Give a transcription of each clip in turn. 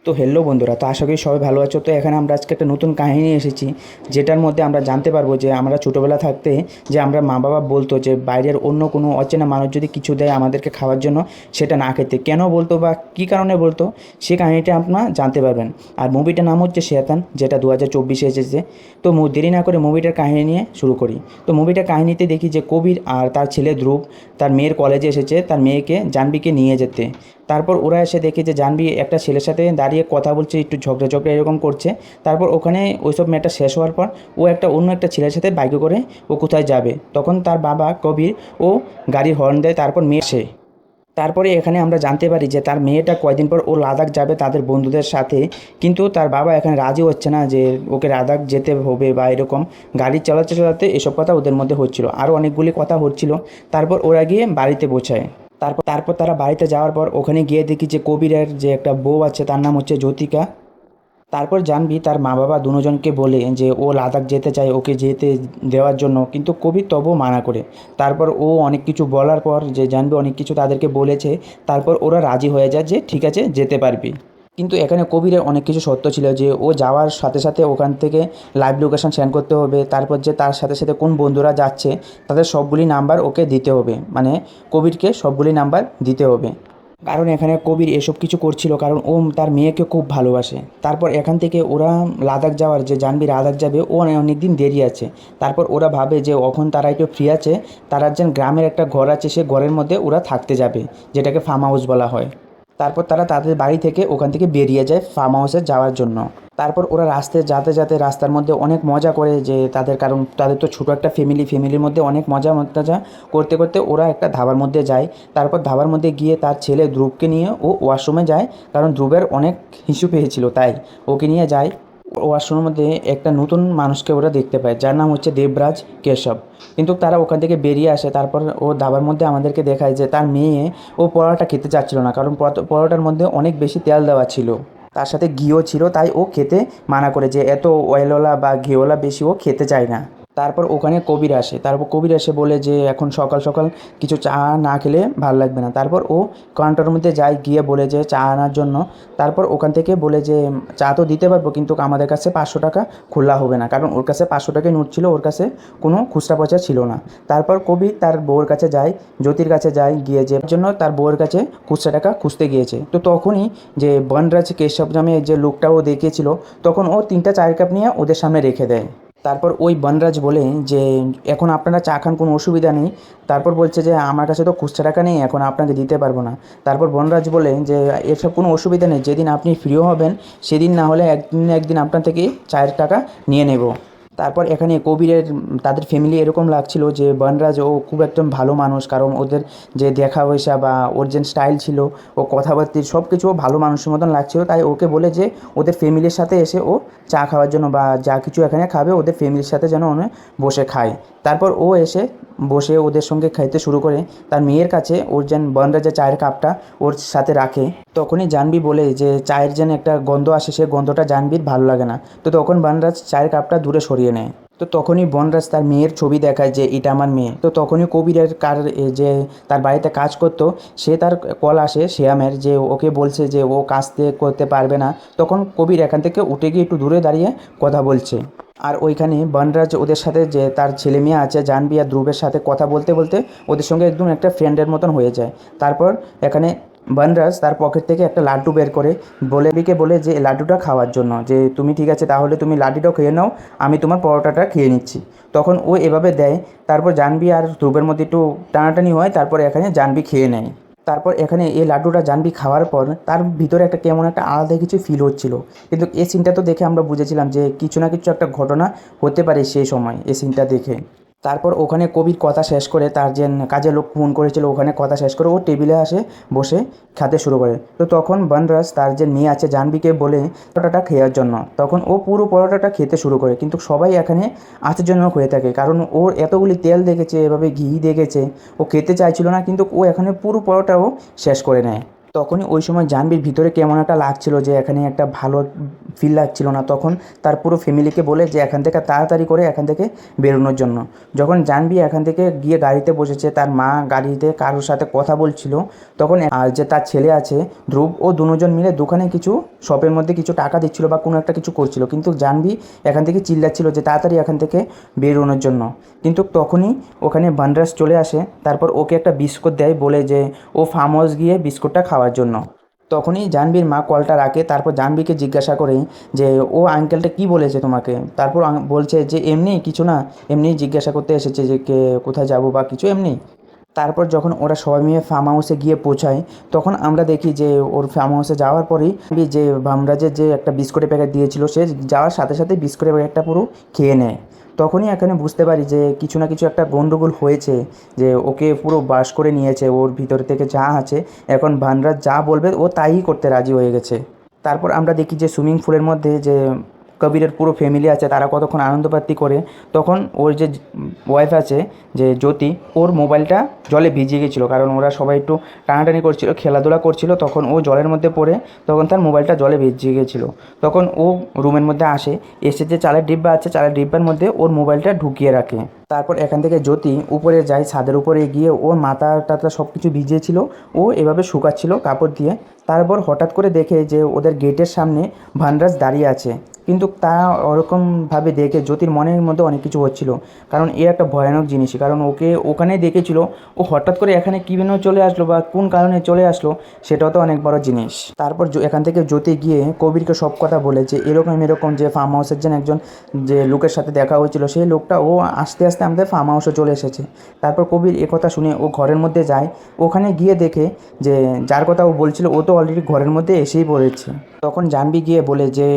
তো হ্যালো বন্ধুরা, তো আশা করি সবাই ভালো আছো। তো এখানে আমরা আজকে একটা নতুন কাহিনী নিয়ে এসেছি, যেটার মধ্যে আমরা জানতে পারবো যে আমরা ছোটোবেলা থাকতে যে আমরা মা বাবা বলতো যে বাইরের অন্য কোনো অচেনা মানুষ যদি কিছু দেয় আমাদেরকে খাওয়ার জন্য, সেটা না খেতে কেন বলতো বা কী কারণে বলতো, সেই কাহিনীটা আপনারা জানতে পারবেন। আর মুভিটার নাম হচ্ছে শয়তান, যেটা 2024 এসেছে। তো দেরি না করে মুভিটার কাহিনী নিয়ে শুরু করি। তো মুভিটার কাহিনীতে দেখি যে কবির আর তার ছেলে ধ্রুব তার মেয়ের কলেজে এসেছে তার মেয়েকে জাহ্নবীকে নিয়ে যেতে। তারপর ওরা এসে দেখে যে জাহ্নবী একটা ছেলের সাথে দাঁড়িয়ে কথা বলছে, একটু ঝগড়া ঝগড়া এরকম করছে। তারপর ওখানে ওইসব ম্যাটার শেষ হওয়ার পর ও অন্য একটা ছেলের সাথে বাইকে করে ও কোথায় যাবে, তখন তার বাবা কবির ও গাড়ির হর্ন দেয়। তারপর মেয়ে সে তারপরে এখানে আমরা জানতে পারি যে তার মেয়েটা কয়দিন পর ও লাদাখ যাবে তাদের বন্ধুদের সাথে, কিন্তু তার বাবা এখানে রাজি হচ্ছে না যে ওকে লাদাখ যেতে হবে বা এরকম। গাড়ি চালাতে চালাতে এসব কথা ওদের মধ্যে হচ্ছিল, আরও অনেকগুলি কথা হচ্ছিল। তারপর ওরা গিয়ে বাড়িতে পৌঁছায়। তারপর তারা বাড়িতে যাওয়ার পর ওখানে গিয়ে দেখি যে কবিরের যে একটা বউ আছে তার নাম হচ্ছে জ্যোতিকা। তারপর জানবি তার মা বাবা দুজনকে বলে যে ও লাদাখ যেতে চায় ওকে যেতে দেওয়ার জন্য, কিন্তু কবির তবুও মানা করে। তারপর ও অনেক কিছু বলার পর যে জানবি অনেক কিছু তাদেরকে বলেছে, তারপর ওরা রাজি হয়ে যায় যে ঠিক আছে যেতে পারবি। কিন্তু এখানে কবিরের অনেক কিছু শর্ত ছিল, যে ও যাওয়ার সাথে সাথে ওখান থেকে লাইভ লোকেশন সেন্ড করতে হবে। তারপর যে তার সাথে সাথে কোন বন্ধুরা যাচ্ছে তাদের সবগুলি নাম্বার ওকে দিতে হবে, মানে কবিরকে সবগুলি নাম্বার দিতে হবে। কারণ এখানে কবির এসব কিছু করছিল কারণ ও তার মেয়েকে খুব ভালোবাসে। তারপর এখান থেকে ওরা লাদাখ যাওয়ার, যে জাহ্নবী লাদাখ যাবে ও অনেক দিন দেরি আছে। তারপর ওরা ভাবে যে এখন তারা একটু ফ্রি আছে, তারা যেন গ্রামের একটা ঘর আছে সে ঘরের মধ্যে ওরা থাকতে যাবে, যেটাকে ফার্ম হাউস বলা হয়। তারপর তারা তাদের বাড়ি থেকে ওখান থেকে বেরিয়ে যায় ফার্ম হাউসে যাওয়ার জন্য। তারপর ওরা রাস্তায় যেতে যেতে রাস্তার মধ্যে অনেক মজা করে, যে কারণ তাদের তো ছোটো একটা ফ্যামিলির মধ্যে অনেক মজা মজা করতে করতে ওরা একটা ধাবার মধ্যে যায়। তারপর ধাবার মধ্যে গিয়ে তার ছেলে ধ্রুবকে নিয়ে ও ওয়াশরুমে যায়, কারণ ধ্রুবের অনেক হিসু পেয়েছিল তাই ওকে নিয়ে যায়। ওয়াশরুমের মধ্যে একটা নতুন মানুষকে ওরা দেখতে পায় যার নাম হচ্ছে দেবরাজ কেশব। কিন্তু তারা ওখান থেকে বেরিয়ে আসে। তারপর ও দাবার মধ্যে আমাদেরকে দেখায় যে তার মেয়ে ও পরোটা খেতে চাচ্ছিল না, কারণ পরোটার মধ্যে অনেক বেশি তেল দেওয়া ছিল, তার সাথে ঘিও ছিল, তাই ও খেতে মানা করে, যে এত অয়েলওয়ালা বা ঘিওয়ালা বেশি ও খেতে চায় না। তারপর ওখানে কবির আসে। তারপর কবির এসে বলে যে এখন সকাল সকাল কিছু চা না খেলে ভালো লাগবে না। তারপর ও কাউন্টারের মধ্যে যায়, গিয়ে বলে যে চা আনার জন্য। তারপর ওখান থেকে বলে যে চা তো দিতে পারবো, কিন্তু আমাদের কাছে 500 টাকা খোলা হবে না, কারণ ওর কাছে 500 টাকাই নোট ছিল, ওর কাছে কোনো খুচরা পয়সা ছিল না। তারপর কবির তার বউয়ের কাছে যায়, জ্যোতির কাছে যায়, গিয়ে যে জন্য তার বউয়ের কাছে খুচরা টাকা খুঁজতে গিয়েছে। তো তখনই যে বনরাজ কেশব নামে যে লোকটা ও দেখিয়েছিল, তখন ও 3টা চায়ের কাপ নিয়ে ওদের সামনে রেখে দেয়। তারপর ওই বনরাজ বলে যে এখন আপনারা চা খান, কোনো অসুবিধা নেই। তারপর বলছে যে আমার কাছে তো খুচরা টাকা নেই, এখন আপনাকে দিতে পারবো না। তারপর বনরাজ বলে যে এসব কোনো অসুবিধা নেই, যেদিন আপনি ফ্রি হবেন সেদিন না হলে একদিন একদিন আপনার থেকে চায়ের টাকা নিয়ে নেব। তারপর এখানে কবিরের তাদের ফ্যামিলি এরকম লাগছিল যে বনরাজ ও খুব একদম ভালো মানুষ, কারণ ওদের যে দেখা পয়সা বা ওর যে স্টাইল ছিল ও কথাবার্তির সব কিছু ভালো মানুষের মতন লাগছিল। তাই ওকে বলে যে ওদের ফ্যামিলির সাথে এসে ও চা খাওয়ার জন্য বা যা কিছু এখানে খাবে ওদের ফ্যামিলির সাথে যেন ও বসে খায়। তারপর ও এসে বসে ওদের সঙ্গে খাইতে শুরু করে। তার মেয়ের কাছে ওর যেন বনরাজের চায়ের কাপটা ওর সাথে রাখে। তখনই জাহ্নবী বলে যে চায়ের যেন একটা গন্ধ আসে, সে গন্ধটা জাহ্নবীর ভালো লাগে না। তো তখন বনরাজ চায়ের কাপটা দূরে সরিয়ে নেয়। তো তখনই বনরাজ তার মেয়ের ছবি দেখায় যে এটা আমার মেয়ে। তো তখনই কবিরের যে তার বাড়িতে কাজ করতো, সে তার কল আসে শ্যামের, যে ওকে বলছে যে ও কাজ করতে পারবে না। তখন কবির এখান থেকে উঠে গিয়ে একটু দূরে দাঁড়িয়ে কথা বলছে। আর ওইখানে বনরাজ ওদের সাথে যে তার ছেলে মেয়ে আছে জাহ্নবী আর ধ্রুবের সাথে কথা বলতে বলতে ওদের সঙ্গে একদম একটা ফ্রেন্ডের মতন হয়ে যায়। তারপর এখানে বনরাজ তার পকেট থেকে একটা লাড্ডু বের করে বলে যে এই লাড্ডুটা খাওয়ার জন্য, যে তুমি ঠিক আছে তাহলে তুমি লাড্ডুটাও খেয়ে নাও, আমি তোমার পরোটাটা খেয়ে নিচ্ছি। তখন ও এভাবে দেয়। তারপর জাহ্নবী আর ধ্রুবের মধ্যে একটু টানাটানি হয়, তারপর এখানে জাহ্নবী খেয়ে নেয়। তারপর এখানে এই লাড্ডুটা জাহ্নবী খাওয়ার পর তার ভিতরে একটা কেমন একটা আলাদা কিছু ফিল হচ্ছিল। কিন্তু এই সিনটা তো দেখে আমরা বুঝেছিলাম যে কিছু না কিছু একটা ঘটনা হতে পারে সেই সময় এই সিনটা দেখে। তারপর ওখানে কবির কথা শেষ করে, তার যে কাজের লোক ফোন করেছিল ওখানে কথা শেষ করে ও টেবিলে আসে, বসে খেতে শুরু করে। তো তখন বনরাজ তার যে মেয়ে আছে জাহ্নবীকে বলে পরোটাটা খাওয়ার জন্য। তখন ও পুরো পরোটাটা খেতে শুরু করে, কিন্তু সবাই এখানে আশ্চর্যজনক হয়ে থাকে, কারণ ওর এতগুলি তেল দেখেছে, এভাবে ঘি দেখেছে, ও খেতে চাইছিল না, কিন্তু ও এখানে পুরো পরোটাও শেষ করে নেয়। তখনই ওই সময় জাহ্নবীর ভিতরে কেমন একটা লাগছিল যে এখানে একটা ভালো ফিল লাগছিল না, তখন তার পুরো ফ্যামিলিকে বলে যে এখান থেকে তাড়াতাড়ি করে এখান থেকে বেরোনোর জন্য। যখন জাহ্নবী এখান থেকে গিয়ে গাড়িতে বসেছে, তার মা গাড়িতে কারোর সাথে কথা বলছিল, তখন আর যে তার ছেলে আছে ধ্রুব, ও দুজন মিলে দোকানে কিছু শপের মধ্যে কিছু টাকা দিচ্ছিল বা কোনো একটা কিছু করছিল, কিন্তু জাহ্নবী এখান থেকে চিল্লাচ্ছিল যে তাড়াতাড়ি এখান থেকে বেরোনোর জন্য। কিন্তু তখনই ওখানে বানরাজ চলে আসে, তারপর ওকে একটা বিস্কুট দেয়, বলে যে ও ফার্ম হাউস গিয়ে বিস্কুটটা খাওয়ার জন্য। তখনই জাহ্নবীর মা কলটা রাখে, তারপর জাহ্নবীকে জিজ্ঞাসা করে যে ও আঙ্কেলটা কি বলেছে তোমাকে। তারপর বলছে যে এমনি কিছু না, এমনি জিজ্ঞাসা করতে এসেছে যে কে কোথায় যাবো বা কিছু এমনি। তারপর যখন ওরা সবাই মিলে ফার্ম হাউসে গিয়ে পৌঁছায়, তখন আমরা দেখি যে ওর ফার্ম হাউসে যাওয়ার পরেই যে বামরাজের যে একটা বিস্কুটের প্যাকেট দিয়েছিল, সে যাওয়ার সাথে সাথে বিস্কুটের প্যাকেটটা পুরো খেয়ে নেয়। তখনই এখানে বুঝতে পারি যে কিছু না কিছু একটা গণ্ডগোল হয়েছে, যে ওকে পুরো বাস করে নিয়েছে, ওর ভিতর থেকে যা আছে এখন বানরাজ যা বলবে ও তাই করতে রাজি হয়ে গেছে। তারপর আমরা দেখি যে সুইমিং পুলের মধ্যে যে কবিরের পুরো ফ্যামিলি আছে, তারা কতক্ষণ আনন্দ পার্টি করে। তখন ওর যে ওয়াইফ আছে যে জ্যোতি, ওর মোবাইলটা জলে ভিজে গেছিলো, কারণ ওরা সবাই একটু টানাটানি করছিল, খেলাধুলা করছিল, তখন ও জলের মধ্যে পড়ে তখন তার মোবাইলটা জলে ভিজে গেছিলো। তখন ও রুমের মধ্যে আসে, এসে যে চালের ডিব্বা আছে, চালের ডিব্বার মধ্যে ওর মোবাইলটা ঢুকিয়ে রাখে। তারপর এখান থেকে জ্যোতি উপরে যায়, ছাদের উপরে গিয়ে ওর মাথা টাথা সব কিছু ভিজিয়েছিল, ও এভাবে শুকাচ্ছিল কাপড় দিয়ে। তারপর হঠাৎ করে দেখে যে ওদের গেটের সামনে ভানরাজ দাঁড়িয়ে আছে, কিন্তু তা ওরকমভাবে দেখে জ্যোতির মনের মধ্যে অনেক কিছু হচ্ছিল, কারণ এ একটা ভয়ানক জিনিস, কারণ ওকে ওখানে দেখেছিল, ও হঠাৎ করে এখানে কী জন্য চলে আসলো বা কোন কারণে চলে আসলো, সেটাও তো অনেক বড় জিনিস। তারপর এখান থেকে জ্যোতি গিয়ে কবিরকে সব কথা বলে যে এরকম এরকম যে ফার্ম হাউসের জন্য একজন যে লোকের সাথে দেখা হয়েছিল, সেই লোকটা ও আস্তে আস্তে আমাদের ফার্ম হাউসে চলে এসেছে। তারপর কবির কথা শুনে ও ঘরের মধ্যে যায়, ওখানে গিয়ে দেখে যে যার কথা ও বলছিল ও তো অলরেডি ঘরের মধ্যে এসেই পড়েছে। তখন জাহ্নবী গিয়ে বলে যে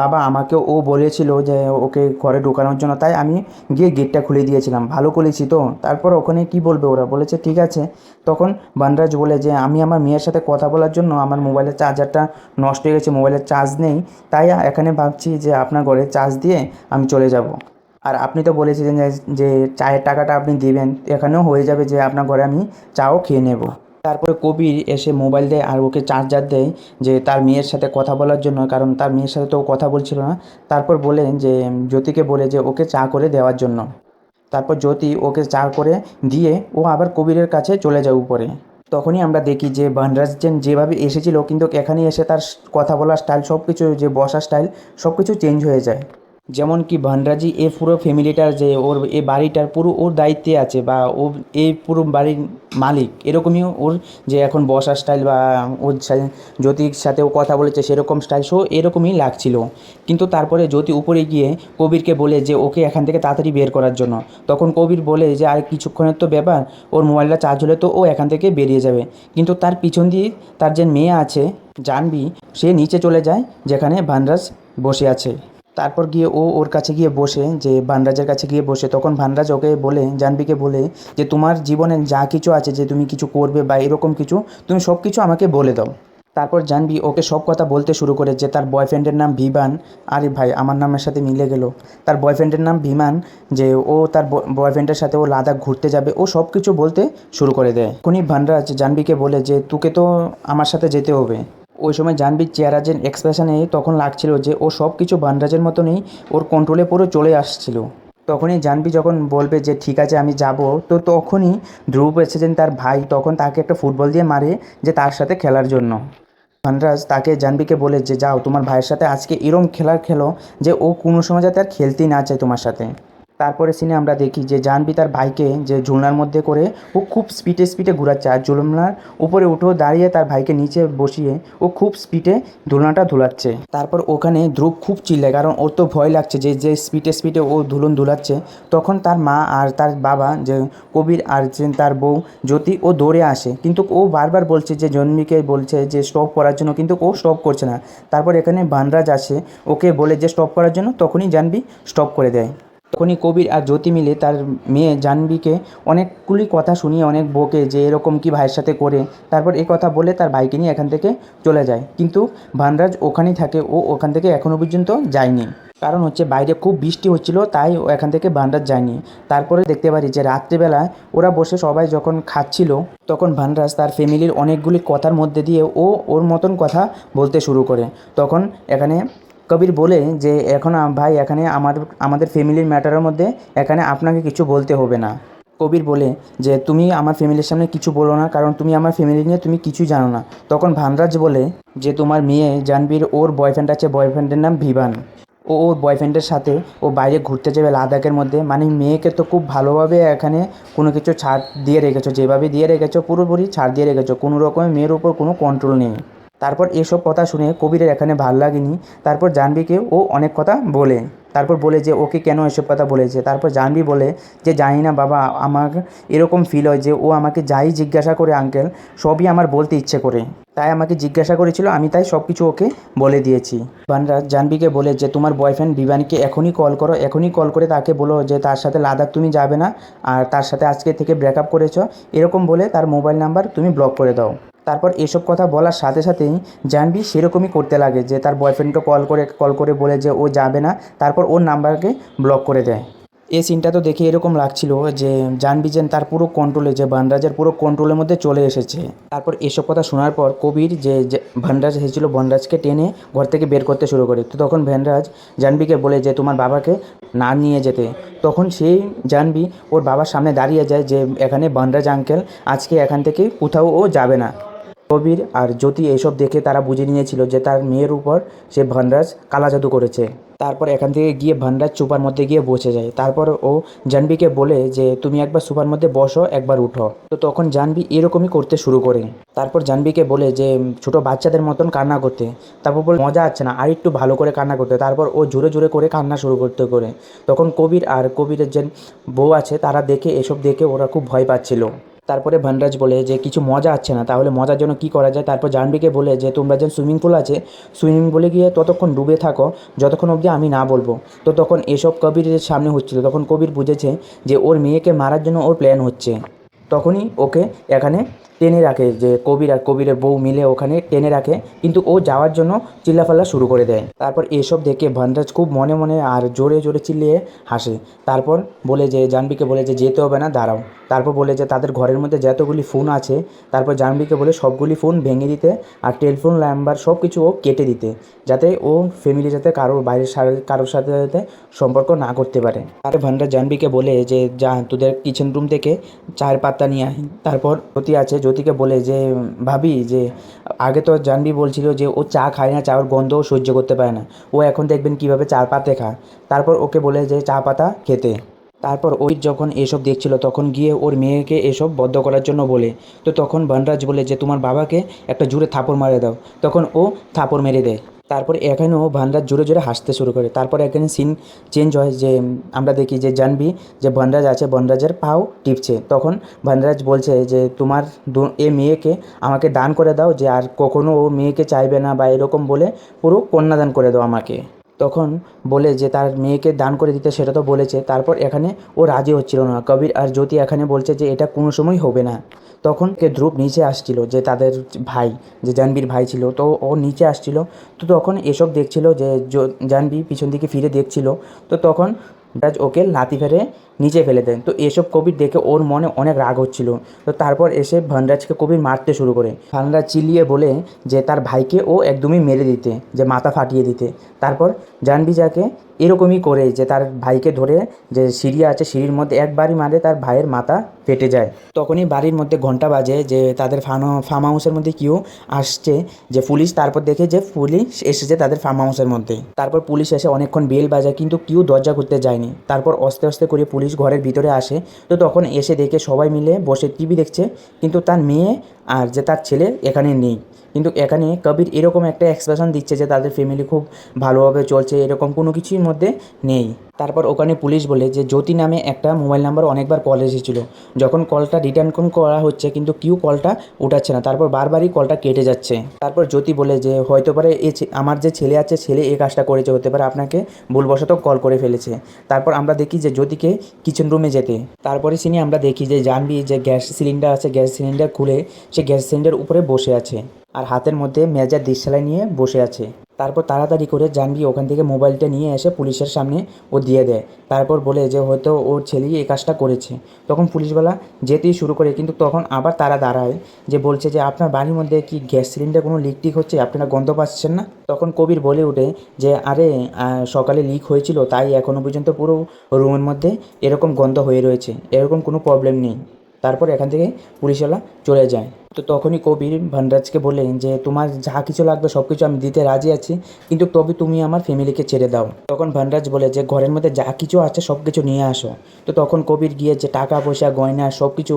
বাবা আমাকে ও বলেছিল যে ওকে ঘরে ঢোকানোর জন্য, তাই আমি গিয়ে গেটটা খুলে দিয়েছিলাম, ভালো করেছি তো। তারপর ওখানে কি বলবে, ওরা বলেছে ঠিক আছে। তখন বানরাজ বলে যে আমি আমার মেয়ের সাথে কথা বলার জন্য আমার মোবাইলের চার্জারটা নষ্ট হয়ে গেছে, মোবাইলের চার্জ নেই, তাই এখানে ভাবছি যে আপনার ঘরে চার্জ দিয়ে আমি চলে যাব। আর আপনি তো বলেছিলেন যে চায়ের টাকাটা আপনি দিবেন, এখানেও হয়ে যাবে যে আপনার ঘরে আমি চাও খেয়ে নেব। তারপরে কবির এসে মোবাইল দেয় আর ওকে চার্জার দেয়, যে তার মেয়ের সাথে কথা বলার জন্য, কারণ তার মেয়ের সাথে তো ও কথা বলছিল না। তারপর বলে যে জ্যোতিকে বলে যে ওকে চা করে দেওয়ার জন্য। তারপর জ্যোতি ওকে চা করে দিয়ে ও আবার কবিরের কাছে চলে যায় উপরে। তখনই আমরা দেখি যে বানরাজ যেভাবে এসেছিল, কিন্তু এখানে এসে তার কথা বলার স্টাইল, সব কিছু যে বসার স্টাইল, সব কিছু চেঞ্জ হয়ে যায়। যেমন কি বানরাজি এ পুরো ফ্যামিলিটার যে ওর এ বাড়িটার পুরো ওর দায়িত্বে আছে, বা ও এই পুরো বাড়ির মালিক, এরকমই ওর যে এখন বসার স্টাইল বা ওর জ্যোতির সাথে ও কথা বলেছে সেরকম স্টাইল, সো এরকমই লাগছিল। কিন্তু তারপরে জ্যোতি উপরে গিয়ে কবিরকে বলে যে ওকে এখান থেকে তাড়াতাড়ি বের করার জন্য। তখন কবির বলে যে আর কিছুক্ষণের তো ব্যাপার, ওর মোবাইলটা চার্জ হলে তো ও এখান থেকে বেরিয়ে যাবে। কিন্তু তার পিছন দিয়ে তার যে মেয়ে আছে জাহ্নবী, সে নিচে চলে যায় যেখানে বানরাজ বসে আছে। তারপর গিয়ে ও ওর কাছে গিয়ে বসে, যে বানরাজের কাছে গিয়ে বসে, তখন বানরাজ ওকে বলে, জাহ্নবীকে বলে যে তোমার জীবনে যা কিছু আছে, যে তুমি কিছু করবে বা এরকম কিছু, তুমি সব কিছু আমাকে বলে দাও। তারপর জাহ্নবী ওকে সব কথা বলতে শুরু করে, যে তার বয়ফ্রেন্ডের নাম বিমান। আরে ভাই, আমার নামের সাথে মিলে গেল। তার বয়ফ্রেন্ডের নাম বিমান, যে ও তার বয়ফ্রেন্ডের সাথে ও লাদাখ ঘুরতে যাবে, ও সব কিছু বলতে শুরু করে দেয়। এখনই বানরাজ জাহ্নবীকে বলে যে তোকে তো আমার সাথে যেতে হবে। ওই সময় জাহ্নবীর চেহারাজের এক্সপ্রেশনে তখন লাগছিল যে ও সব কিছু বানরাজের মতনই ওর কন্ট্রোলে পুরো চলে আসছিল। তখনই জাহ্নবী যখন বলবে যে ঠিক আছে আমি যাব, তো তখনই ধ্রুব এসেছেন তার ভাই, তখন তাকে একটা ফুটবল দিয়ে মারে যে তার সাথে খেলার জন্য। বানরাজ তাকে জাহ্নবীকে বলে যে যাও তোমার ভাইয়ের সাথে আজকে এরম খেলার খেলো যে ও কোনো সময় যাতে আর খেলতেই না চায় তোমার সাথে। তারপরে সিনে আমরা দেখি যে জাহ্নবী তার ভাইকে যে ঝুলনার মধ্যে করে ও খুব স্পিডে স্পিডে ঘোরাচ্ছে, আর ঝুলনার উপরে উঠেও দাঁড়িয়ে তার ভাইকে নিচে বসিয়ে ও খুব স্পিডে ঝুলনাটা ধুলাচ্ছে। তারপর ওখানে ধ্রুব খুব চিল্লায়, কারণ ওর তো ভয় লাগছে যে যে স্পিডে স্পিডে ও ধুলাচ্ছে। তখন তার মা আর তার বাবা যে কবির আর যে তার বউ জ্যোতি, ও দৌড়ে আসে, কিন্তু ও বারবার বলছে যে জাহ্নবীকে বলছে যে স্টপ করার জন্য, কিন্তু ও স্টপ করছে না। তারপর এখানে বানরাজ আসে, ওকে বলে যে স্টপ করার জন্য, তখনই জাহ্নবী স্টপ করে দেয়। তখনই কবির আর জ্যোতি মিলে তার মেয়ে জাহ্নবীকে অনেকগুলি কথা শুনিয়ে অনেক বকে যে এরকম কি ভাইয়ের সাথে করে। তারপর এই কথা বলে তার ভাইকে নিয়ে এখান থেকে চলে যায়, কিন্তু বানরাজ ওখানেই থাকে, ও ওখান থেকে এখনও পর্যন্ত যায়নি। কারণ হচ্ছে বাইরে খুব বৃষ্টি হচ্ছিল, তাই ও এখান থেকে বানরাজ যায়নি। তারপরে দেখতে পারি যে রাত্রিবেলায় ওরা বসে সবাই যখন খাচ্ছিল, তখন বানরাজ তার ফ্যামিলির অনেকগুলি কথার মধ্যে দিয়ে ও ওর মতন কথা বলতে শুরু করে। তখন এখানে কবির বলে যে এখন ভাই এখানে আমাদের ফ্যামিলির ম্যাটারের মধ্যে এখানে আপনাকে কিছু বলতে হবে না। কবির বলে যে তুমি আমার ফ্যামিলির সামনে কিছু বলো না, কারণ তুমি আমার ফ্যামিলি নিয়ে তুমি কিছুই জানো না। তখন ভানরাজ বলে যে তোমার মেয়ে জানবীর ওর বয়ফ্রেন্ড আছে, বয়ফ্রেন্ডের নাম ভিভান। ওর বয়ফ্রেন্ডের সাথে ও বাইরে ঘুরতে যাবে লাদাখের মধ্যে। মানে মেয়েকে তো খুব ভালোভাবে এখানে কোনো কিছু ছাড় দিয়ে রেখেছো, যেভাবে দিয়ে রেখেছো পুরোপুরি ছাড় দিয়ে রেখেছো, কোনো রকমের মেয়ের উপর কোনো কন্ট্রোল নেই। তারপর এসব কথা শুনে কবিরের এখানে ভাল লাগেনি। তারপর জাহ্নবীকে ও অনেক কথা বলে, তারপর বলে যে ওকে কেন এসব কথা বলেছে। তারপর জাহ্নবী বলে যে জানি না বাবা, আমার এরকম ফিল হয় যে ও আমাকে যাই জিজ্ঞাসা করে আঙ্কেল সবই আমার বলতে ইচ্ছে করে, তাই আমাকে জিজ্ঞাসা করেছিল, আমি তাই সব কিছু ওকে বলে দিয়েছি। বানরাজ জাহ্নবীকে বলে যে তোমার বয়ফ্রেন্ড বিবানকে এখনই কল করো, এখনই কল করে তাকে বলো যে তার সাথে লাদাখ তুমি যাবে না আর তার সাথে আজকে থেকে ব্রেকআপ করেছো, এরকম বলে তার মোবাইল নাম্বার তুমি ব্লক করে দাও। তারপর এসব কথা বলার সাথে সাথেই জাহ্নবী সেরকমই করতে লাগে যে তার বয়ফ্রেন্ডকে কল করে বলে যে ও যাবে না, তারপর ওর নাম্বারকে ব্লক করে দেয়। এই সিনটা তো দেখে এরকম লাগছিল যে জাহ্নবী যেন তার পুরো কন্ট্রোলে, যে বানরাজের পুরো কন্ট্রোলের মধ্যে চলে এসেছে। তারপর এসব কথা শোনার পর কবির যে বানরাজ এসেছিল বনরাজকে টেনে ঘর থেকে বের করতে শুরু করে। তো তখন বানরাজ জাহ্নবীকে বলে যে তোমার বাবাকে না নিয়ে যেতে। তখন সেই জাহ্নবী ওর বাবার সামনে দাঁড়িয়ে যায় যে এখানে বানরাজ আঙ্কেল আজকে এখান থেকে কোথাও ও যাবে না। কবির আর জ্যোতি এসব দেখে তারা বুঝে নিয়েছিল যে তার মেয়ের উপর সে ভানরাজ কালা জাদু করেছে। তারপর এখান থেকে গিয়ে ভানরাজ সোফার মধ্যে গিয়ে বসে যায়। তারপর ও জাহ্নবীকে বলে যে তুমি একবার সোফার মধ্যে বসো, একবার উঠো। তো তখন জাহ্নবী এরকমই করতে শুরু করে। তারপর জাহ্নবীকে বলে যে ছোট বাচ্চাদের মতন কান্না করতে। তারপর বলে মজা হচ্ছে না, আর একটু ভালো করে কান্না করতে। তারপর ও জোরে জোরে করে কান্না শুরু করতে করে। তখন কবির আর কবিরের যে বউ আছে তারা দেখে, এসব দেখে ওরা খুব ভয় পাচ্ছিল। তারপরে ভানরাজ বলে যে কিছু মজা আসছে না, তাহলে মজার জন্য কি করা যায়। তারপর জাহ্নবীকে বলে যে তোমরা যে সুইমিং পুল আছে, সুইমিং পুলে গিয়ে ততক্ষণ ডুবে থাকো যতক্ষণ অবধি আমি না বলবো। তো তখন এসব কবিরের সামনে হচ্ছিল। তখন কবির বুঝেছে যে ওর মেয়েকে মারার জন্য ওর প্ল্যান হচ্ছে। তখনই ওকে এখানে টেনে রাখে, যে কবির আর কবিরের বউ মিলে ওখানে টেনে রাখে, কিন্তু ও যাওয়ার জন্য চিল্লাফাল্লা শুরু করে দেয়। তারপর এসব দেখে ভানরাজ খুব মনে মনে আর জোরে জোরে চিল্লিয়ে হাসে। তারপর বলে যে জাহ্নবীকে বলে যে যেতে হবে না, দাঁড়াও। তারপর বলে যে তাদের ঘরের মধ্যে যতগুলি ফোন আছে, তারপর জাহ্নবীকে বলে সবগুলি ফোন ভেঙে দিতে আর টেলিফোন নাম্বার সব কিছু ও কেটে দিতে, যাতে ও ফ্যামিলি যাতে কারোর সাথে যাতে সম্পর্ক না করতে পারে। আর ভানরাজ জাহ্নবীকে বলে যে যা তোদের কিচেন রুম থেকে চায়ের পাত্তা নিয়ে আয়। তারপর জ্যোতিকে বলে যে ভাবি যে আগে তো জাহ্নবী বলছিল যে ও চা খায় না, চা ওর গন্ধও সহ্য করতে পারে না, ও এখন দেখবেন কীভাবে চা পাতে খায়। তারপর ওকে বলে যে চা পাতা খেতে। তারপর ওই যখন এসব দেখছিল তখন গিয়ে ওর মেয়েকে এসব বদ্ধ করার জন্য বলে। তো তখন বানরাজ বলে যে তোমার বাবাকে একটা জোরে থাপড় মারে দাও। তখন ও থাপড় মেরে দেয়। তারপর এখানেও ভানরাজ জোরে জোরে হাসতে শুরু করে। তারপর এখানে সিন চেঞ্জ হয় যে আমরা দেখি যে জাহ্নবী যে ভানরাজ আছে, ভানরাজের পাও টিপছে। তখন ভানরাজ বলছে যে তোমার এ মেয়েকে আমাকে দান করে দাও, যে আর কখনো ও মেয়েকে চাইবে না বা এরকম বলে পুরো কন্যাদান করে দাও আমাকে। তখন বলে যে তার মেয়েকে দান করে দিতে, সেটা তো বলেছে। তারপর এখানে ও রাজি হচ্ছিল না। কবির আর জ্যোতি এখানে বলছে যে এটা কোনো সময় হবে না। তখন ধ্রুব নিচে আসছিল, যে তাদের ভাই, যে জাহ্নবীর ভাই ছিল, তো ও নিচে আসছিল। তো তখন এসব দেখছিল যে জাহ্নবী পিছন দিকে ফিরে দেখছিল। তো তখন রাজ ওকে লাথি ফেলে নিচে ফেলে দেন। তো এসব কবির দেখে ওর মনে অনেক রাগ হচ্ছিল। তো তারপর এসে ভানরাজকে কবির মারতে শুরু করে। ভানরাজ চিল্লিয়ে বলে যে তার ভাইকে ও একদমই মেরে দিতে, যে মাথা ফাটিয়ে দিতে। তারপর জাহ্নবী যাকে এরকমই করে যে তার ভাইকে ধরে, যে সিঁড়ি আছে সিঁড়ির মধ্যে একবারই মারে, তার ভাইয়ের মাথা ফেটে যায়। তখনই বাড়ির মধ্যে ঘন্টা বাজে যে তাদের ফার্ম হাউসের মধ্যে কেউ আসছে, যে পুলিশ। তারপর দেখে যে পুলিশ এসেছে তাদের ফার্ম হাউসের মধ্যে। তারপর পুলিশ এসে অনেকক্ষণ বেল বাজায়, কিন্তু কেউ দরজা খুলতে যায়নি। তারপর আস্তে আস্তে করে পুলিশ ঘরের ভিতরে আসে। তো তখন এসে দেখে সবাই মিলে বসে টিভি দেখছে, কিন্তু তার মেয়ে আর যে তার ছেলে এখানে নেই। কিন্তু এখানে কবির এরকম একটা এক্সপ্রেশন দিচ্ছে যে তাদের ফ্যামিলি খুব ভালোভাবে চলছে, এরকম কোনো কিছুর মধ্যে নেই। তারপর ওখানে পুলিশ বলে যে জ্যোতি নামে একটা মোবাইল নাম্বার অনেকবার কল এসেছিলো, যখন কলটা রিটার্ন করা হচ্ছে কিন্তু কেউ কলটা উঠাচ্ছে না, তারপর বারবারই কলটা কেটে যাচ্ছে। তারপর জ্যোতি বলে যে হয়তো পারে আমার যে ছেলে আছে, ছেলে এই কাজটা করেছে, হতে পারে আপনাকে ভুলবশত কল করে ফেলেছে। তারপর আমরা দেখি যে জ্যোতিকে কিচেন রুমে যেতে। তারপরে সিনে আমরা দেখি যে জাহ্নবী যে গ্যাস সিলিন্ডার আছে, গ্যাস সিলিন্ডার খুলে সে গ্যাস সিলিন্ডার উপরে বসে আছে আর হাতের মধ্যে মেজার দিশালাই নিয়ে বসে আছে। তারপর তাড়াতাড়ি করে জাহ্নবী ওখান থেকে মোবাইলটা নিয়ে এসে পুলিশের সামনে ও দিয়ে দেয়। তারপর বলে যে হয়তো ওর ছেলেই এই কাজটা করেছে। তখন পুলিশওয়ালা যেতেই শুরু করে, কিন্তু তখন আবার তারা দাঁড়ায়, যে বলছে যে আপনার বাড়ির মধ্যে কি গ্যাস সিলিন্ডার কোনো লিক টিক হচ্ছে, আপনারা গন্ধ পাচ্ছেন না? তখন কবির বলে ওঠে যে আরে সকালে লিক হয়েছিল, তাই এখনও পর্যন্ত পুরো রুমের মধ্যে এরকম গন্ধ হয়ে রয়েছে, এরকম কোনো প্রবলেম নেই। তারপর এখান থেকে পুলিশওয়ালা চলে যায়। তো তখনই কবির ভানরাজকে বলে যে তোমার যা কিছু লাগবে সব কিছু আমি দিতে রাজি আছি, কিন্তু তবে তুমি আমার ফ্যামিলিকে ছেড়ে দাও। তখন ভানরাজ বলে যে ঘরের মধ্যে যা কিছু আছে সব কিছু নিয়ে আসো। তো তখন কবির গিয়ে যে টাকা পয়সা গয়না সব কিছু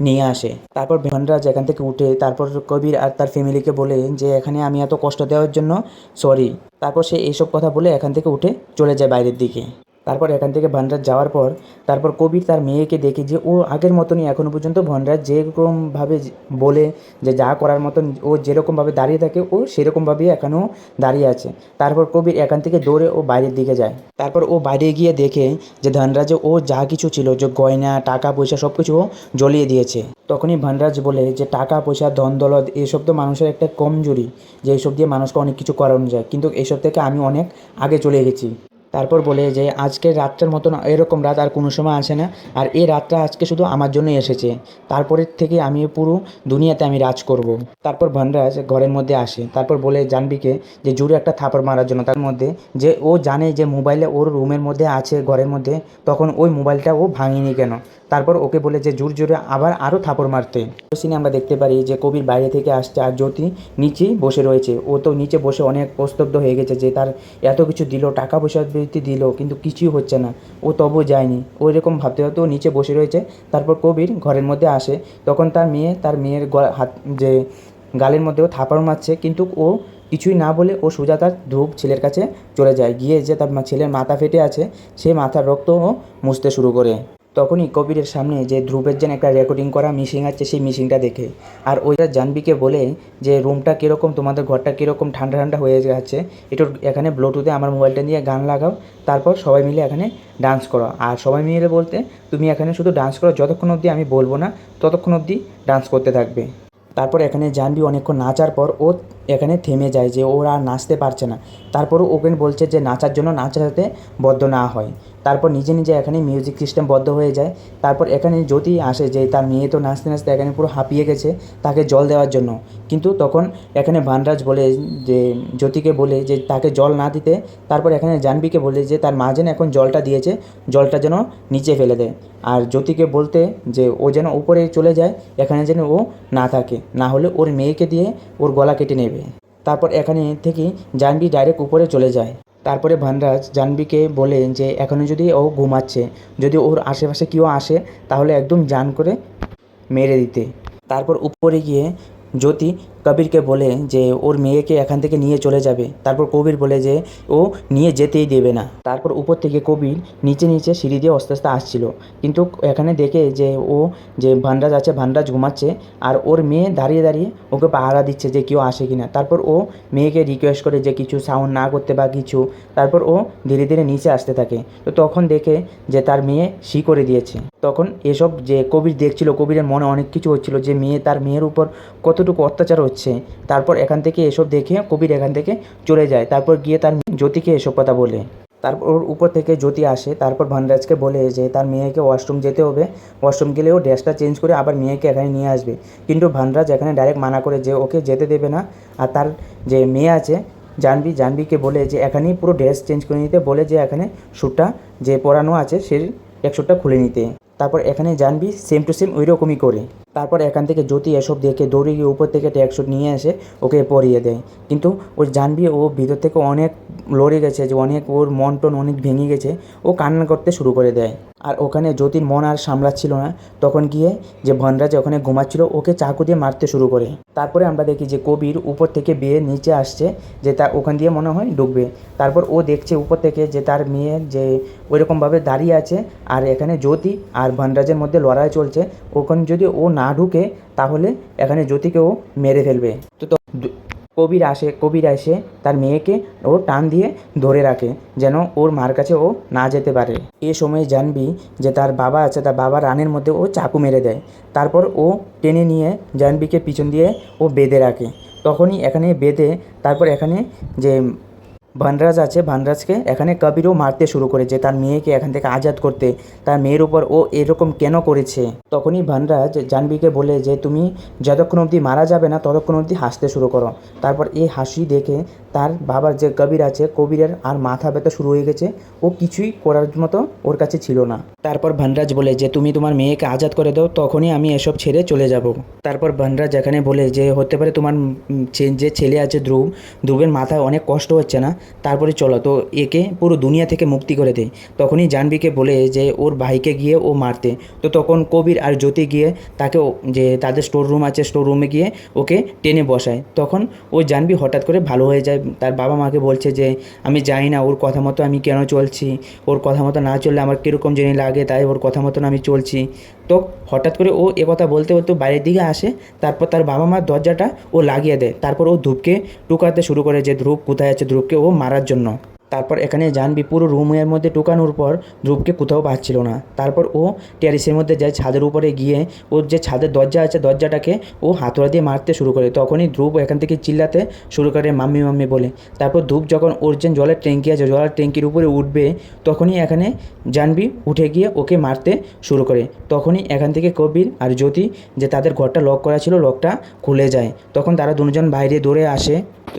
নিয়ে আসে। তারপর ভানরাজ এখান থেকে উঠে তারপর কবির আর তার ফ্যামিলিকে বলে যে এখানে আমি এত কষ্ট দেওয়ার জন্য সরি। তারপর সে এইসব কথা বলে এখান থেকে উঠে চলে যায় বাইরের দিকে। তারপর এখান থেকে ভানরাজ যাওয়ার পর তারপর কবির তার মেয়েকে দেখে যে ও আগের মতনই এখনও পর্যন্ত ভানরাজ যেরকমভাবে বলে যে যা করার মতন ও যেরকমভাবে দাঁড়িয়ে থাকে ও সেরকমভাবেই এখনও দাঁড়িয়ে আছে। তারপর কবির এখান থেকে দৌড়ে ও বাইরের দিকে যায়। তারপর ও বাইরে গিয়ে দেখে যে ধনরাজে ও যা কিছু ছিল, যে গয়না টাকা পয়সা সব কিছু ও জ্বলিয়ে দিয়েছে। তখনই ভানরাজ বলে যে টাকা পয়সা ধন দৌলত এসব তো মানুষের একটা কমজোরি, যে এইসব দিয়ে মানুষকে অনেক কিছু করানো যায়, কিন্তু এইসব থেকে আমি অনেক আগে চলে গেছি। তারপর বলে যে আজকের রাতটার মতন এরকম রাত আর কোনো সময় আসে না, আর এই রাতটা আজকে শুধু আমার জন্যই এসেছে, তারপরের থেকে আমি পুরো দুনিয়াতে আমি রাজ করব। তারপর ভানরাজ ঘরের মধ্যে আসে, তারপর বলে জাহ্নবীকে যে জোরে একটা থাপড় মারার জন্য। তার মধ্যে যে ও জানে যে মোবাইলে ওর রুমের মধ্যে আছে ঘরের মধ্যে, তখন ওই মোবাইলটা ও ভাঙেনি কেন। তারপর ওকে বলে যে জোর জোরে আবার আরও থাপড় মারতে। ওই সিনে আমরা দেখতে পারি যে কবির বাইরে থেকে আসছে আর জ্যোতি নিচেই বসে রয়েছে। ও তো নিচে বসে অনেক প্রস্তব্ধ হয়ে গেছে যে তার এত কিছু দিল, টাকা পয়সা বৃত্তি দিল, কিন্তু কিছুই হচ্ছে না, ও তবুও যায়নি। ওই রকম ভাবতে ভাবতে ও নিচে বসে রয়েছে। তারপর কবির ঘরের মধ্যে আসে, তখন তার মেয়ের হাত যে গালের মধ্যে ও থাপড় মারছে, কিন্তু ও কিছুই না বলে ও সোজা তার ধ্রুব ছেলের কাছে চলে যায়, গিয়ে যে তার ছেলের মাথা ফেটে আছে সেই মাথার রক্ত ও মুছতে শুরু করে। তখনই কবিরের সামনে যে ধ্রুবের যেন একটা রেকর্ডিং করা মিশিং আছে, সেই মিশিংটা দেখে আর ওইটা জাহ্নবীকে বলে যে রুমটা কীরকম, তোমাদের ঘরটা কীরকম ঠান্ডা ঠান্ডা হয়ে যাচ্ছে, একটু এখানে ব্লুটুথে আমার মোবাইলটা নিয়ে গান লাগাও, তারপর সবাই মিলে এখানে ডান্স করো। আর সবাই মিলে বলতে তুমি এখানে শুধু ডান্স করো, যতক্ষণ অবধি আমি বলবো না ততক্ষণ অবধি ডান্স করতে থাকবে। তারপর এখানে জাহ্নবী অনেকক্ষণ নাচার পর ও এখানে থেমে যায়, যে ওরা আর নাচতে পারছে না। তারপরও ওকে বলছে যে নাচার জন্য নাচাতে বদ্ধ না হয়। তারপর নিজে নিজে এখানে মিউজিক সিস্টেম বদ্ধ হয়ে যায়। তারপর এখানে জ্যোতি আসে, যে তার মেয়ে তো নাচতে নাচতে এখানে পুরো হাঁপিয়ে গেছে, তাকে জল দেওয়ার জন্য। কিন্তু তখন এখানে ভানরাজ বলে যে জ্যোতিকে বলে যে তাকে জল না দিতে। তারপর এখানে জাহ্নবীকে বলে যে তার মা যেন এখন জলটা দিয়েছে, জলটা যেন নিচে ফেলে দেয়। আর জ্যোতিকে বলতে যে ও যেন উপরে চলে যায়, এখানে যেন ও না থাকে, না হলে ওর মেয়েকে দিয়ে ওর গলা কেটে নেবে। তারপর এখানে থেকে জাহ্নবী ডাইরেক্ট উপরে চলে যায়। তারপরে ভানরাজ জাহ্নবীকে বলে যে এখনও যদি ও ঘুমাচ্ছে, যদি ওর আশেপাশে কেউ আসে তাহলে একদম জান করে মেরে দিতে। তারপর উপরে গিয়ে জ্যোতি কবিরকে বলে যে ওর মেয়েকে এখান থেকে নিয়ে চলে যাবে। তারপর কবির বলে যে ও নিয়ে যেতেই দেবে না। তারপর উপর থেকে কবির নিচে নিচে সিঁড়ি দিয়ে আস্তে আস্তে আসছিল, কিন্তু এখানে দেখে যে ও যে ভানরাজ আছে, ভানরাজ ঘুমাচ্ছে আর ওর মেয়ে দাঁড়িয়ে দাঁড়িয়ে ওকে পাহারা দিচ্ছে যে কেউ আসে কি না। তারপর ও মেয়েকে রিকোয়েস্ট করে যে কিছু সাউন্ড না করতে বা কিছু। তারপর ও ধীরে ধীরে নিচে আসতে থাকে। তো তখন দেখে যে তার মেয়ে শি করে দিয়েছে। তখন এসব যে কবির দেখছিল, কবিরের মনে অনেক কিছু হচ্ছিল যে তার মেয়ের উপর কতটুকু অত্যাচার হচ্ছে। তারপর এখান থেকে এসব দেখে কবির এখান থেকে চলে যায়। তারপর গিয়ে তার জ্যোতিকে এসব কথা বলে। তারপর ওর উপর থেকে জ্যোতি আসে, তারপর ভানরাজকে বলে যে তার মেয়েকে ওয়াশরুম যেতে হবে, ওয়াশরুম গেলেও ড্রেসটা চেঞ্জ করে আবার মেয়েকে এখানে নিয়ে আসবে। কিন্তু ভানরাজ এখানে ডাইরেক্ট মানা করে যে ওকে যেতে দেবে না। আর তার যে মেয়ে আছে জাহ্নবীকে বলে যে এখানেই পুরো ড্রেস চেঞ্জ করে নিতে, বলে যে এখানে শ্যুটটা যে পরানো আছে সেই একশোটা খুলে নিতে। তারপর এখানে জাহ্নবী সেম টু সেম ওই রকমই করে। তারপর এখান থেকে জ্যোতি এসব দেখে দৌড়ে গিয়ে উপর থেকে ট্যাক্সুট নিয়ে এসে ওকে পরিয়ে দেয়। কিন্তু ওই জাহ্নবী ও ভিতর থেকে অনেক লড়ে গেছে, যে অনেক ওর মন টন অনেক ভেঙে গেছে, ও কান্না করতে শুরু করে দেয়। আর ওখানে জ্যোতির মন আর সামলাচ্ছিল না, তখন গিয়ে যে ভানরাজ ওখানে ঘুমাচ্ছিল ওকে চাকু দিয়ে মারতে শুরু করে। তারপরে আমরা দেখি যে কবির উপর থেকে বেয়ে নিচে আসছে, যে তার ওখান দিয়ে মনে হয় ডুববে। তারপর ও দেখছে উপর থেকে যে তার মেয়ে যে ওইরকমভাবে দাঁড়িয়ে আছে, আর এখানে জ্যোতি আর ভানরাজের মধ্যে লড়াই চলছে। ওখানে যদি ও না ঢুকে তাহলে এখানে জ্যোতিকেও মেরে ফেলবে। তো কবির এসে তার মেয়েকে ও টান দিয়ে ধরে রাখে, যেন ওর মার কাছে ও না যেতে পারে। এ সময় জাহ্নবী যে তার বাবা আছে, তার বাবার রানের মধ্যে ও চাকু মেরে দেয়। তারপর ও টেনে নিয়ে জাহ্নবীকে পিছন দিয়ে ও বেঁধে রাখে। তখনই এখানে বেঁধে তারপর এখানে যে ভানরাজ আছে, ভানরাজকে এখানে কবিরও মারতে শুরু করে যে তার মেয়েকে এখান থেকে আজাদ করতে, তার মেয়ের উপর ও এরকম কেন করেছে। তখনই ভানরাজ জাহ্নবীকে বলে যে তুমি যতক্ষণ অবধি মারা যাবে না ততক্ষণ অবধি হাসতে শুরু করো। তারপর এই হাসি দেখে তার বাবার যে কবির আছে, কবিরের আর মাথা ব্যথা শুরু হয়ে গেছে, ও কিছুই করার মতো ওর কাছে ছিল না। তারপর ভানরাজ বলে যে তুমি তোমার মেয়েকে আজাদ করে দাও, তখনই আমি এসব ছেড়ে চলে যাব। তারপর ভানরাজ এখানে বলে যে হতে পারে তোমার যে ছেলে আছে ধ্রুব, ধ্রুবের মাথায় অনেক কষ্ট হচ্ছে না, তারপরে চলো তো একে পুরো দুনিয়া থেকে মুক্তি করে দেয়। তখনই জাহ্নবীকে বলে যে ওর ভাইকে গিয়ে ও মারতে। তো তখন কবির আর জ্যোতি গিয়ে তাকে যে তাদের স্টোর রুম আছে, স্টোর রুমে গিয়ে ওকে টেনে বসায়। তখন ওই জাহ্নবী হঠাৎ করে ভালো হয়ে যায়, তার বাবা মাকে বলছে যে আমি জানি না ওর কথা মতো আমি কেন চলছি, ওর কথা মতো না চললে আমার কীরকম জিনিস লাগে, তাই ওর কথা মতন আমি চলছি। তো হঠাৎ করে ও একথা বলতে বলতে বাইরের দিকে আসে, তারপর তার বাবা মার দরজাটা ও লাগিয়ে দেয়। তারপর ও ধ্রুবকে টুকাতে শুরু করে যে ধ্রুব কোথায় আছে, ধ্রুবকে ও মারার জন্য। তারপর এখানে জাহ্নবী পুরো রুমের মধ্যে ঢুকানোর পর ধ্রুবকে কোথাও পাচ্ছিল না। তারপর ও টেরিসের মধ্যে যায়, ছাদের উপরে গিয়ে ওর যে ছাদের দরজা আছে দরজাটাকে ও হাতুড়া দিয়ে মারতে শুরু করে। তখনই ধ্রুব এখান থেকে চিল্লাতে শুরু করে মাম্মি মাম্মি বলে। তারপর ধ্রুব যখন ওর যে জলের ট্যাঙ্কি আছে, জলের ট্যাঙ্কির উপরে উঠবে, তখনই এখানে জাহ্নবী উঠে গিয়ে ওকে মারতে শুরু করে। তখনই এখান থেকে কবির আর জ্যোতি যে তাদের ঘরটা লক করা ছিল, লকটা খুলে যায়। তখন তারা দুজন বাইরে দৌড়ে আসে।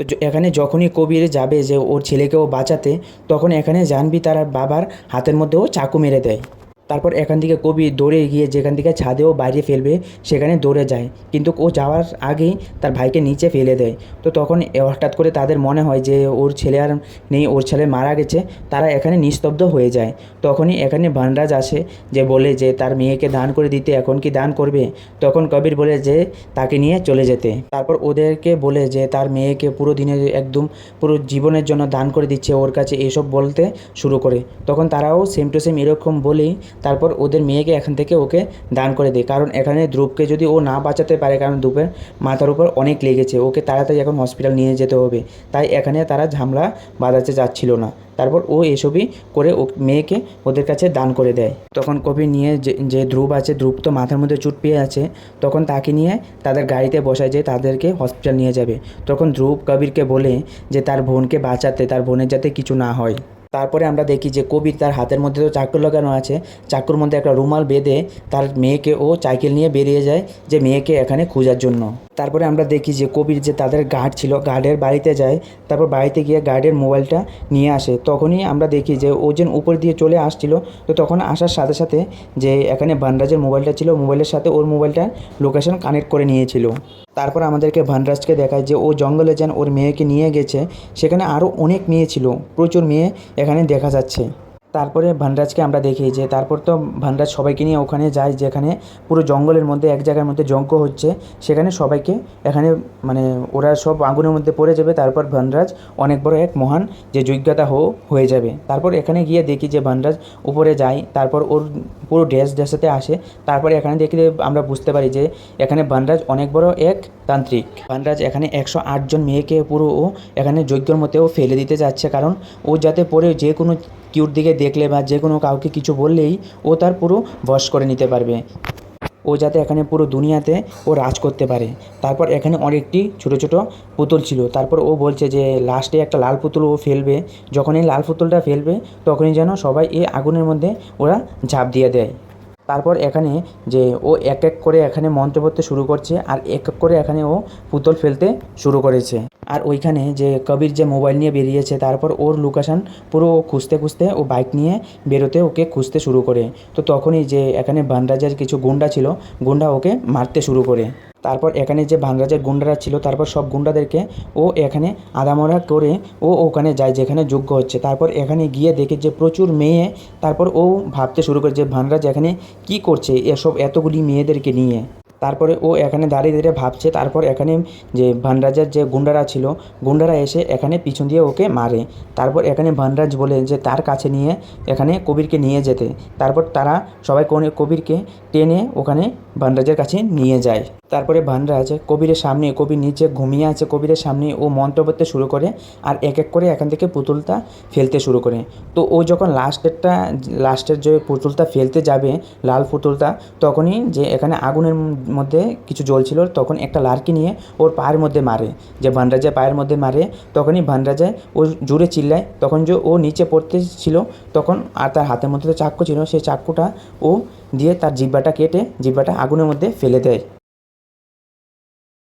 তো এখানে যখনই কবির যাবে যে ওর ছেলেকেও বাঁচাতে, তখন এখানে জাহ্নবী তার বাবার হাতের মধ্যেও চাকু মেরে দেয়। তারপর এখান থেকে কবি দৌড়ে গিয়ে যেখান থেকে ছাদেও বাইরে ফেলবে সেখানে দৌড়ে যায়, কিন্তু ও যাওয়ার আগেই তার ভাইকে নিচে ফেলে দেয়। তো তখন হঠাৎ করে তাদের মনে হয় যে ওর ছেলে আর নেই, ওর ছেলে মারা গেছে। তারা এখানে নিস্তব্ধ হয়ে যায়। তখনই এখানে ভানরাজ আসে, যে বলে যে তার মেয়েকে দান করে দিতে, এখন কি দান করবে? তখন কবির বলে যে তাকে নিয়ে চলে যেতে। তারপর ওদেরকে বলে যে তার মেয়েকে পুরো দিনের একদম পুরো জীবনের জন্য দান করে দিচ্ছে ওর কাছে, এসব বলতে শুরু করে। তখন তারাও সেম টু সেম এরকম বলেই তারপর ওদের মেয়েকে এখান থেকে ওকে দান করে দেয়। কারণ এখানে ধ্রুবকে যদি ও না বাঁচাতে পারে, কারণ ধ্রুবের মাথার উপর অনেক লেগেছে, ওকে তাড়াতাড়ি এখন হসপিটাল নিয়ে যেতে হবে, তাই এখানে তারা ঝামেলা বাঁধাতে যাচ্ছিল না। তারপর ও এসবই করে ও মেয়েকে ওদের কাছে দান করে দেয়। তখন কবি নিয়ে যে ধ্রুব আছে, ধ্রুব তো মাথার মধ্যে চোট পেয়ে আছে, তখন তাকে নিয়ে তাদের গাড়িতে বসায় যে তাদেরকে হসপিটাল নিয়ে যাবে। তখন ধ্রুব কবিরকে বলে যে তার বোনকে বাঁচাতে, তার বোনের যাতে কিছু না হয়। তারপরে আমরা দেখি যে কবির তার হাতের মধ্যে তো চাকু লাগানো আছে, চাকুর মধ্যে একটা রুমাল বেঁধে তার মেয়েকে ও সাইকেল নিয়ে বেরিয়ে যায় যে মেয়েকে এখানে খোঁজার জন্য। তারপরে আমরা দেখি যে কবির যে তাদের গার্ড ছিল, গার্ডের বাড়িতে যায়। তারপর বাড়িতে গিয়ে গার্ডের মোবাইলটা নিয়ে আসে। তখনই আমরা দেখি যে ও যেন উপর দিয়ে চলে আসছিল, তো তখন আসার সাথে সাথে যে এখানে ভানরাজের মোবাইলটা ছিল, মোবাইলের সাথে ওর মোবাইলটার লোকেশন কানেক্ট করে নিয়েছিল। তারপর আমাদেরকে ভানরাজকে দেখায় যে ও জঙ্গলে যেন ওর মেয়েকে নিয়ে গেছে, সেখানে আরও অনেক মেয়ে ছিল, প্রচুর মেয়ে এখানে দেখা যাচ্ছে। তারপরে ভানরাজকে আমরা দেখি যে তারপর তো ভানরাজ সবাইকে নিয়ে ওখানে যায়, যেখানে পুরো জঙ্গলের মধ্যে এক জায়গার মধ্যে যজ্ঞ হচ্ছে, সেখানে সবাইকে এখানে মানে ওরা সব আগুনের মধ্যে পড়ে যাবে। তারপর ভানরাজ অনেক বড় এক মহান যে যোগ্যতা হয়ে যাবে। তারপর এখানে গিয়ে দেখি যে ভানরাজ উপরে যায়, তারপর ওর পুরো ড্রেসেতে আসে। তারপরে এখানে দেখি আমরা বুঝতে পারি যে এখানে ভানরাজ অনেক বড় এক তান্ত্রিক। ভানরাজ এখানে 108 জন মেয়েকে পুরো ও এখানে যজ্ঞর মধ্যেও ফেলে দিতে যাচ্ছে, কারণ ও যাতে পরে যে কোনো কিউর দিকে দেখলে বা যে কোনো কাউকে কিছু বললেই ও তার পুরো বশ করে নিতে পারবে, ও যাতে এখানে পুরো দুনিয়াতে ও রাজ করতে পারে। তারপর এখানে অনেকটি ছোটো ছোটো পুতুল ছিল। তারপর ও বলছে যে লাস্টে একটা লাল পুতুল ও ফেলবে, যখন এই লাল পুতুলটা ফেলবে তখনই যেন সবাই এই আগুনের মধ্যে ওরা ঝাঁপ দিয়ে দেয়। তারপর এখানে যে ও এক এক করে এখানে মন্ত্র পড়তে শুরু করছে, আর এক এক করে এখানে ও পুতুল ফেলতে শুরু করেছে। আর ওইখানে যে কবির যে মোবাইল নিয়ে বেরিয়েছে, তারপর ওর লোকেশন পুরো খুঁজতে খুঁজতে ও বাইক নিয়ে বেরোতে ওকে খুঁজতে শুরু করে। তো তখনই যে এখানে ভানরাজের কিছু গুন্ডা ছিল, গুন্ডা ওকে মারতে শুরু করে। তারপর এখানে যে ভানরাজের গুন্ডারা ছিল, তারপর সব গুন্ডাদেরকে ও এখানে আদামরা করে ও ওখানে যায় যেখানে যজ্ঞ হচ্ছে। তারপর এখানে গিয়ে দেখে যে প্রচুর মেয়ে। তারপর ও ভাবতে শুরু করে যে ভানরাজ এখানে কি করছে এসব এতগুলি মেয়েদেরকে নিয়ে। তারপরে ও এখানে দাঁড়িয়ে দাঁড়িয়ে ভাবছে। তারপর এখানে যে ভানরাজের যে গুন্ডারা ছিল, গুন্ডারা এসে এখানে পিছন দিয়ে ওকে মারে। তারপর এখানে ভানরাজ বলে যে তার কাছে নিয়ে এখানে কবিরকে নিয়ে যেতে। তারপর তারা সবাই কবিরকে টেনে ওখানে ভানরাজের কাছে নিয়ে যায়। তারপরে ভানরাজ কবিরের সামনে, কবির নিচে ঘুমিয়ে আছে, কবিরের সামনে ও মন্ত্র পড়তে শুরু করে, আর এক এক করে এখান থেকে পুতুলটা ফেলতে শুরু করে। তো ও যখন লাস্টের যে পুতুলটা ফেলতে যাবে, লাল পুতুলটা, তখনই যে এখানে আগুনের মধ্যে কিছু জ্বলছিল, তখন একটা লার্কি নিয়ে ওর পায়ের মধ্যে মারে, যে ভানরাজের পায়ের মধ্যে মারে। তখনই ভানরাজে ও জোরে চিল্লায়, তখন যে ও নিচে পড়তে ছিল তখন, আর তার হাতের মধ্যে তো চাক্কু ছিল, সেই চাক্কুটা ও দিয়ে তার জিহ্বাটা কেটে জিহ্বাটা আগুনের মধ্যে ফেলে দেয়।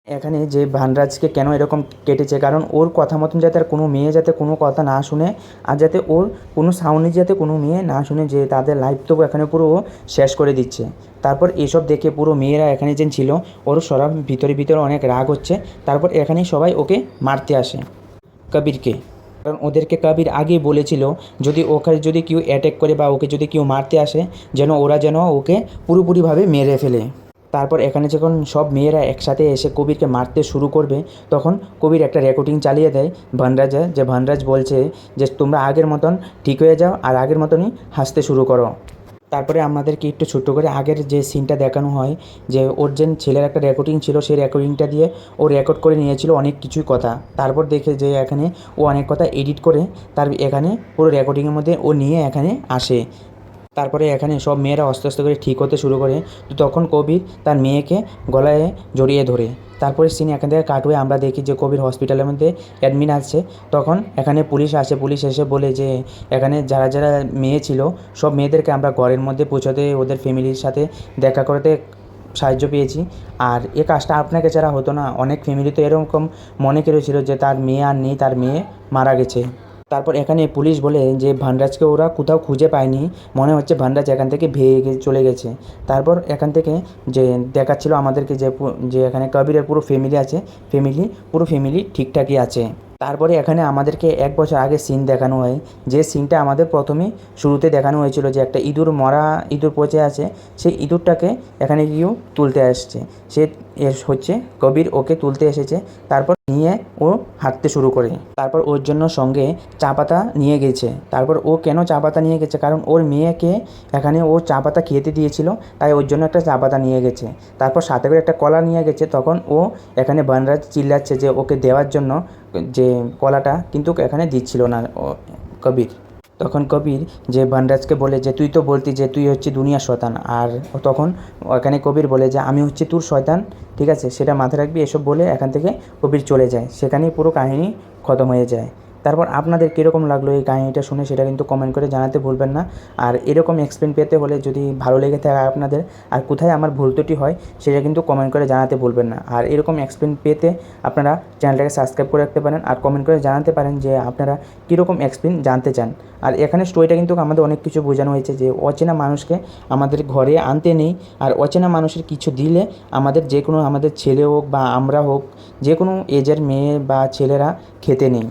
এখানে যে ভানরাজকে কেন এরকম কেটেছে, কারণ ওর কথা মতন যাতে আর কোনো মেয়ে যাতে কোনো কথা না শুনে, আর যাতে ওর কোনো সাউন্ডে যাতে কোনো মেয়ে না শুনে, যে তাদের লাইফ তো এখানে পুরো ও শেষ করে দিচ্ছে। তারপর এসব দেখে পুরো মেয়েরা এখানে যে ছিল, ওর সবার ভিতরে ভিতরে অনেক রাগ হচ্ছে। তারপর এখানে সবাই ওকে মারতে আসে, কবিরকে। কারণ ওদেরকে কবির আগেই বলেছিল যদি ওকে যদি কেউ অ্যাটাক করে বা ওকে যদি কেউ মারতে আসে, ওরা যেন ওকে পুরোপুরিভাবে মেরে ফেলে। তারপর এখানে যখন সব মেয়েরা একসাথে এসে কবিরকে মারতে শুরু করবে, তখন কবির একটা রেকর্ডিং চালিয়ে দেয় ভানরাজে, যে ভানরাজ বলছে যে তোমরা আগের মতন ঠিক হয়ে যাও আর আগের মতনই হাসতে শুরু করো। তারপরে আমাদেরকে একটু ছোট্ট করে আগের যে সিনটা দেখানো হয়, যে ওর যে ছেলের একটা রেকর্ডিং ছিল, সেই রেকর্ডিংটা দিয়ে ও রেকর্ড করে নিয়েছিল অনেক কিছুই কথা। তারপর দেখে যে এখানে ও অনেক কথা এডিট করে তার এখানে পুরো রেকর্ডিংয়ের মধ্যে ও নিয়ে এখানে আসে। তারপরে এখানে সব মেয়েরা আস্তে আস্তে করে ঠিক হতে শুরু করে। তো তখন কবির তার মেয়েকে গলায় জড়িয়ে ধরে। তারপরে সিন এখান থেকে কাট হয়ে আমরা দেখি যে কবির হসপিটালের মধ্যে অ্যাডমিট আছে। তখন এখানে পুলিশ আসে, পুলিশ এসে বলে যে এখানে যারা যারা মেয়ে ছিল সব মেয়েদেরকে আমরা ঘরের মধ্যে পৌঁছাতে, ওদের ফ্যামিলির সাথে দেখা করতে সাহায্য পেয়েছি। আর এ কাজটা আপনাকে ছাড়া হতো না। অনেক ফ্যামিলি তো এরকম মনে করেছিল যে তার মেয়ে আর নেই, তার মেয়ে মারা গেছে। তারপর এখানে পুলিশ বলে যে ভানরাজকে ওরা কোথাও খুঁজে পায়নি, মনে হচ্ছে ভানরাজ এখান থেকে ভেগে চলে গেছে। তারপর এখান থেকে যে দেখাচ্ছিল আমাদেরকে যে এখানে কবিরের পুরো ফ্যামিলি আছে, পুরো ফ্যামিলি ঠিকঠাকই আছে। তারপরে এখানে আমাদেরকে 1 বছর আগে সিন দেখানো হয়, যে সিনটা আমাদের প্রথমেই শুরুতে দেখানো হয়েছিল, যে একটা মরা ইঁদুর পচে আছে, সেই ইঁদুরটাকে এখানে কেউ তুলতে আসছে। সে হচ্ছে কবির, ওকে তুলতে এসেছে। তারপর নিয়ে ও হাঁটতে শুরু করে। তারপর ওর জন্য সঙ্গে চা পাতা নিয়ে গেছে। তারপর ও কেন চা পাতা নিয়ে গেছে, কারণ ওর মেয়েকে এখানে ও চা পাতা খেতে দিয়েছিল, তাই ওর জন্য একটা চা পাতা নিয়ে গেছে। তারপর সাথে করে একটা কলা নিয়ে গেছে। তখন ও এখানে ভানরাজ চিল্লাচ্ছে যে ওকে দেওয়ার জন্য যে কলাটা, কিন্তু এখানে দিচ্ছিল না কবির। তখন কবির যে ভানরাজকে বলে যে তুই তো বলতি যে তুই হচ্ছে দুনিয়ার শয়তান, আর তখন এখানে কবির বলে যে আমি হচ্ছি তোর শয়তান, ঠিক আছে, সেটা মাথায় রাখবি। এসব বলে এখান থেকে কবির চলে যায়। সেখানেই পুরো কাহিনী খতম হয়ে যায়। তারপর আপনাদের কীরকম লাগলো এই কাহিনিটা শুনে, সেটা কিন্তু কমেন্ট করে জানাতে ভুলবেন না। আর এরকম এক্সপ্লেন পেতে হলে যদি ভালো লেগে থাকে আপনাদের, আর কোথায় আমার ভুল ত্রুটি হয় সেটা কিন্তু কমেন্ট করে জানাতে ভুলবেন না। আর এরকম এক্সপ্লেন পেতে আপনারা চ্যানেলটাকে সাবস্ক্রাইব করে রাখতে পারেন, আর কমেন্ট করে জানাতে পারেন যে আপনারা কীরকম এক্সপ্লেন জানতে চান। আর এখানে স্টোরিটা কিন্তু আমাদের অনেক কিছু বোঝানো হয়েছে, যে অচেনা মানুষকে আমাদের ঘরে আনতে নেই, আর অচেনা মানুষের কিছু দিলে আমাদের যে কোনো, আমাদের ছেলে হোক বা আমরা হোক, যে কোনো এজের মেয়ে বা ছেলেরা খেতে নেই।